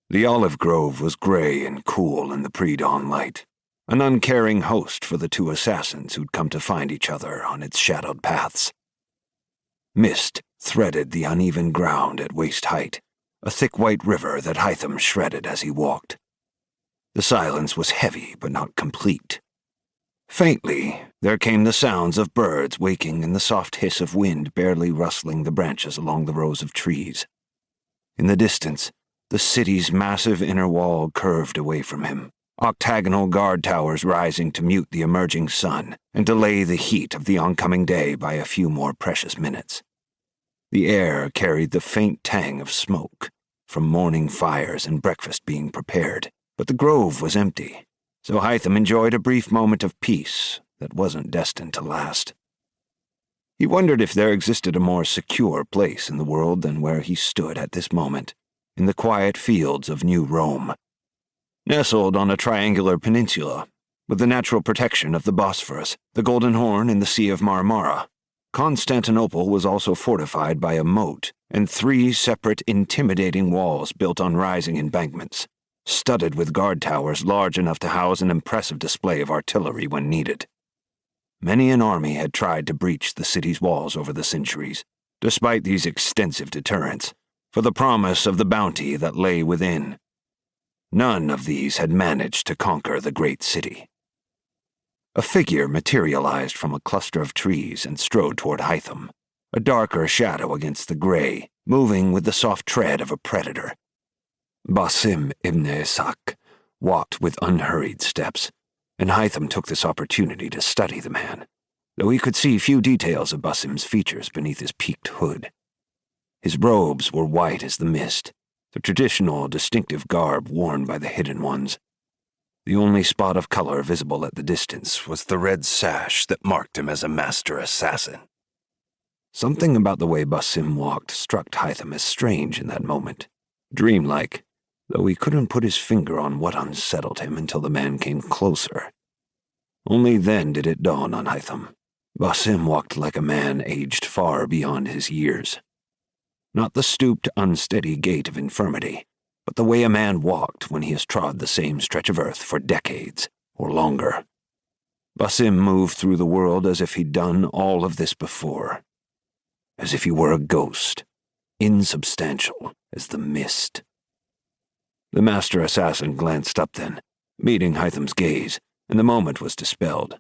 The olive grove was gray and cool in the pre-dawn light, an uncaring host for the two assassins who'd come to find each other on its shadowed paths. Mist threaded the uneven ground at waist height, a thick white river that Hytham shredded as he walked. The silence was heavy but not complete. Faintly, there came the sounds of birds waking and the soft hiss of wind barely rustling the branches along the rows of trees. In the distance, the city's massive inner wall curved away from him, octagonal guard towers rising to mute the emerging sun and delay the heat of the oncoming day by a few more precious minutes. The air carried the faint tang of smoke from morning fires and breakfast being prepared, but the grove was empty, so Hytham enjoyed a brief moment of peace that wasn't destined to last. He wondered if there existed a more secure place in the world than where he stood at this moment, in the quiet fields of New Rome. Nestled on a triangular peninsula, with the natural protection of the Bosphorus, the Golden Horn, and the Sea of Marmara, Constantinople was also fortified by a moat and 3 separate intimidating walls built on rising embankments, studded with guard towers large enough to house an impressive display of artillery when needed. Many an army had tried to breach the city's walls over the centuries, despite these extensive deterrents, for the promise of the bounty that lay within. None of these had managed to conquer the great city. A figure materialized from a cluster of trees and strode toward Hytham, a darker shadow against the gray, moving with the soft tread of a predator. Basim Ibn Ishaq walked with unhurried steps, and Hytham took this opportunity to study the man, though he could see few details of Basim's features beneath his peaked hood. His robes were white as the mist, the traditional distinctive garb worn by the Hidden Ones. The only spot of color visible at the distance was the red sash that marked him as a master assassin. Something about the way Basim walked struck Hytham as strange in that moment, dreamlike, though he couldn't put his finger on what unsettled him until the man came closer. Only then did it dawn on Hytham. Basim walked like a man aged far beyond his years. Not the stooped, unsteady gait of infirmity, but the way a man walked when he has trod the same stretch of earth for decades or longer. Basim moved through the world as if he'd done all of this before, as if he were a ghost, insubstantial as the mist. The master assassin glanced up then, meeting Hytham's gaze, and the moment was dispelled.